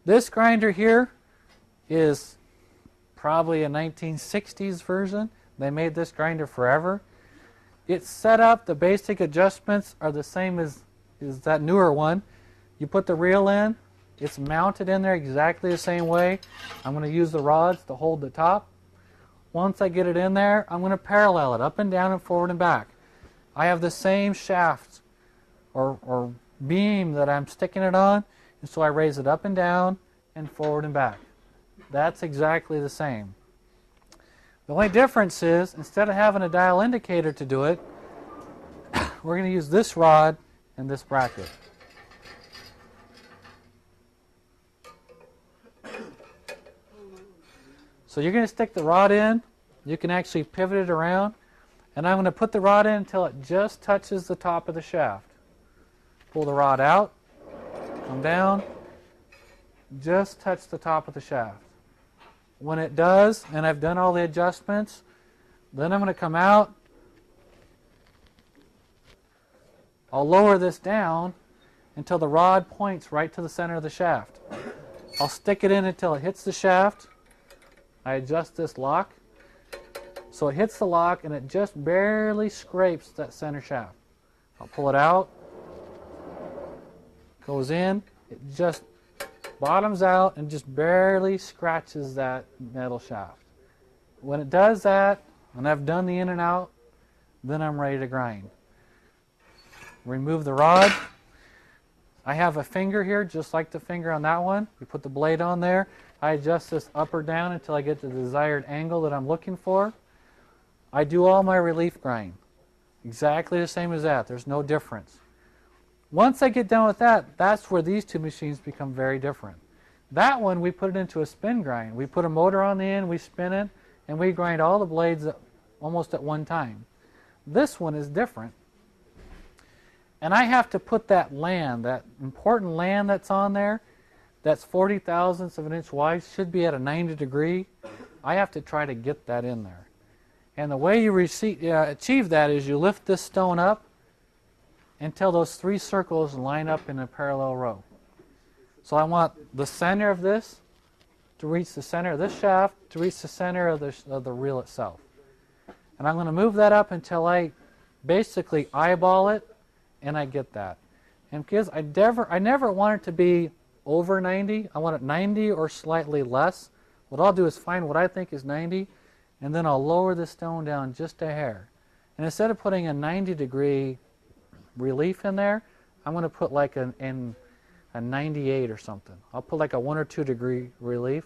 This grinder here is probably a 1960s version. They made this grinder forever. It's set up, the basic adjustments are the same as that newer one. You put the reel in, it's mounted in there exactly the same way. I'm going to use the rods to hold the top. Once I get it in there, I'm going to parallel it up and down and forward and back. I have the same shaft or beam that I'm sticking it on, and so I raise it up and down and forward and back. That's exactly the same. The only difference is, instead of having a dial indicator to do it, we're going to use this rod and this bracket. So you're going to stick the rod in. You can actually pivot it around. And I'm going to put the rod in until it just touches the top of the shaft. Pull the rod out, come down, just touch the top of the shaft. When it does, and I've done all the adjustments, then I'm going to come out. I'll lower this down until the rod points right to the center of the shaft. I'll stick it in until it hits the shaft. I adjust this lock. So it hits the lock and it just barely scrapes that center shaft. I'll pull it out. Goes in. It just bottoms out and just barely scratches that metal shaft. When it does that, and I've done the in and out, then I'm ready to grind. Remove the rod. I have a finger here just like the finger on that one. You put the blade on there. I adjust this up or down until I get the desired angle that I'm looking for. I do all my relief grind. Exactly the same as that. There's no difference. Once I get done with that, that's where these two machines become very different. That one, we put it into a spin grind. We put a motor on the end, we spin it, and we grind all the blades almost at one time. This one is different. And I have to put that land, that important land that's on there, that's 40 thousandths of an inch wide, should be at a 90 degree. I have to try to get that in there. And the way you achieve that is you lift this stone up until those three circles line up in a parallel row. So I want the center of this to reach the center of this shaft to reach the center of the reel itself. And I'm going to move that up until I basically eyeball it and I get that. And because I never want it to be over 90. I want it 90 or slightly less. What I'll do is find what I think is 90 and then I'll lower the stone down just a hair. And instead of putting a 90 degree relief in there, I'm going to put like a 98 or something. I'll put like a 1 or 2 degree relief,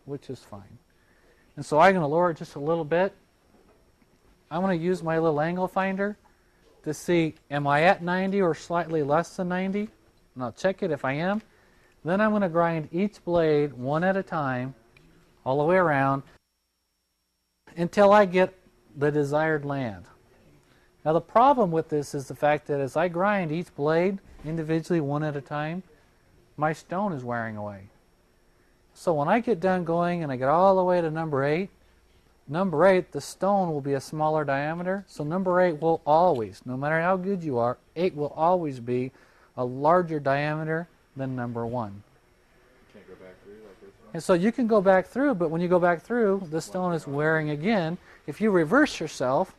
which is fine. And so I'm going to lower it just a little bit. I'm going to use my little angle finder to see, am I at 90 or slightly less than 90? And I'll check it if I am. Then I'm going to grind each blade one at a time, all the way around, until I get the desired land. Now the problem with this is the fact that as I grind each blade individually one at a time, my stone is wearing away. So when I get done going and I get all the way to number 8, the stone will be a smaller diameter. So number 8 will always, no matter how good you are, 8 will always be a larger diameter than number 1. Can't go back through like this one? And so you can go back through, but when you go back through, the stone is wearing again. If you reverse yourself,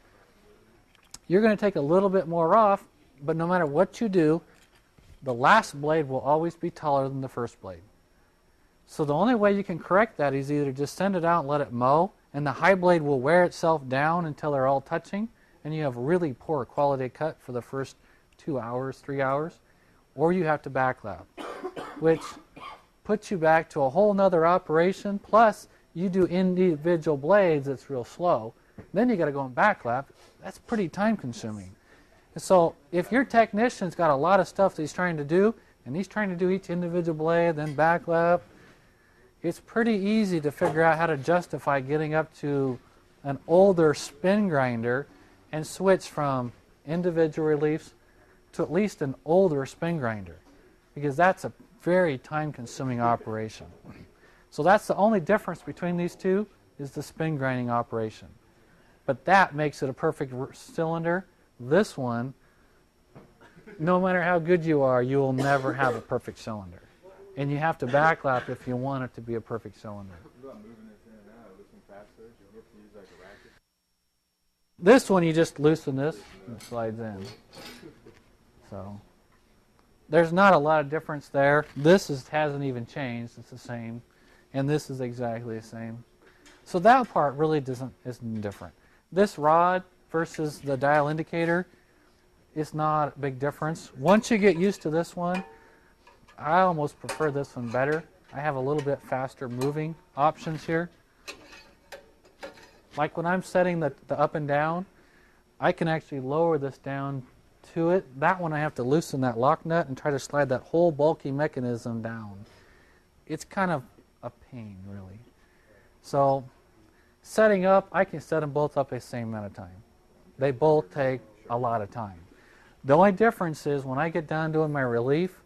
you're going to take a little bit more off, but no matter what you do, the last blade will always be taller than the first blade. So the only way you can correct that is either just send it out and let it mow, and the high blade will wear itself down until they're all touching, and you have really poor quality cut for the first 2 hours, 3 hours, or you have to backlap, which puts you back to a whole nother operation, plus you do individual blades that's real slow. Then you got to go and backlap. That's pretty time consuming. And so if your technician's got a lot of stuff that he's trying to do, and he's trying to do each individual blade, then backlap, it's pretty easy to figure out how to justify getting up to an older spin grinder and switch from individual reliefs to at least an older spin grinder, because that's a very time-consuming operation. So that's the only difference between these two, is the spin grinding operation. But that makes it a perfect cylinder. This one, no matter how good you are, you will never have a perfect cylinder. And you have to backlap if you want it to be a perfect cylinder. What about moving this in and out? This one faster? Do you have to use like a ratchet? This one you just loosen this and it slides in. So there's not a lot of difference there. Hasn't even changed. It's the same. And this is exactly the same. So that part really isn't different. This rod versus the dial indicator is not a big difference. Once you get used to this one, I almost prefer this one better. I have a little bit faster moving options here. Like when I'm setting the up and down, I can actually lower this down to it. That one I have to loosen that lock nut and try to slide that whole bulky mechanism down. It's kind of a pain, really. So setting up, I can set them both up the same amount of time. They both take a lot of time. The only difference is when I get done doing my relief,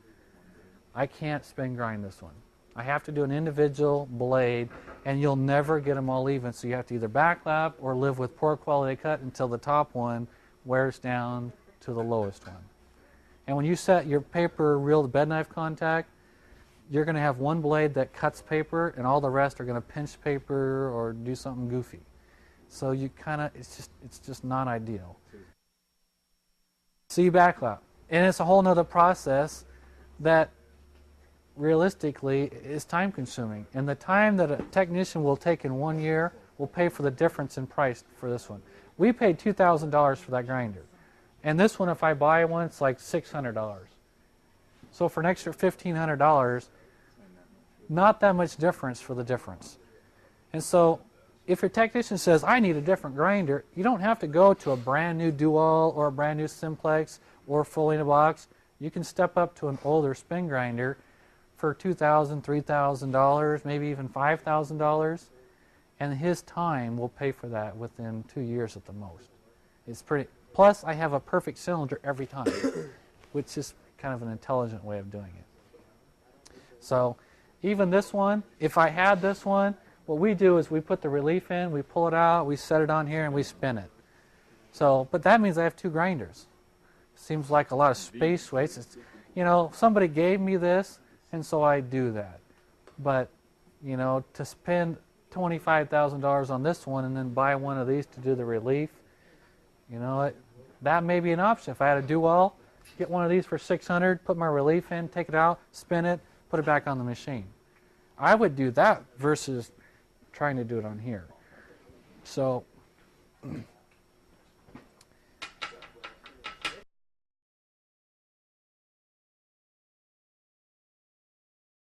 I can't spin grind this one. I have to do an individual blade, and you'll never get them all even, so you have to either backlap or live with poor quality cut until the top one wears down to the lowest one. And when you set your paper reel to bed knife contact, you're going to have one blade that cuts paper, and all the rest are going to pinch paper or do something goofy. So you it's just not ideal. So you backlap, and it's a whole nother process that realistically is time consuming, and the time that a technician will take in 1 year will pay for the difference in price for this one. We paid $2,000 for that grinder, and this one, if I buy one, it's like $600. So for an extra $1,500, not that much difference for the difference. And so if your technician says, I need a different grinder, you don't have to go to a brand new Dual or a brand new Simplex or fully in a box. You can step up to an older spin grinder for $2,000, $3,000, maybe even $5,000, and his time will pay for that within 2 years at the most. It's pretty. Plus, I have a perfect cylinder every time, which is kind of an intelligent way of doing it. So, even this one, if I had this one, what we do is we put the relief in, we pull it out, we set it on here, and we spin it. So, but that means I have two grinders. Seems like a lot of space waste. It's, somebody gave me this, and so I do that. But, to spend $25,000 on this one and then buy one of these to do the relief, that may be an option. If I had a Dual, get one of these for $600, put my relief in, take it out, spin it, put it back on the machine. I would do that versus trying to do it on here. So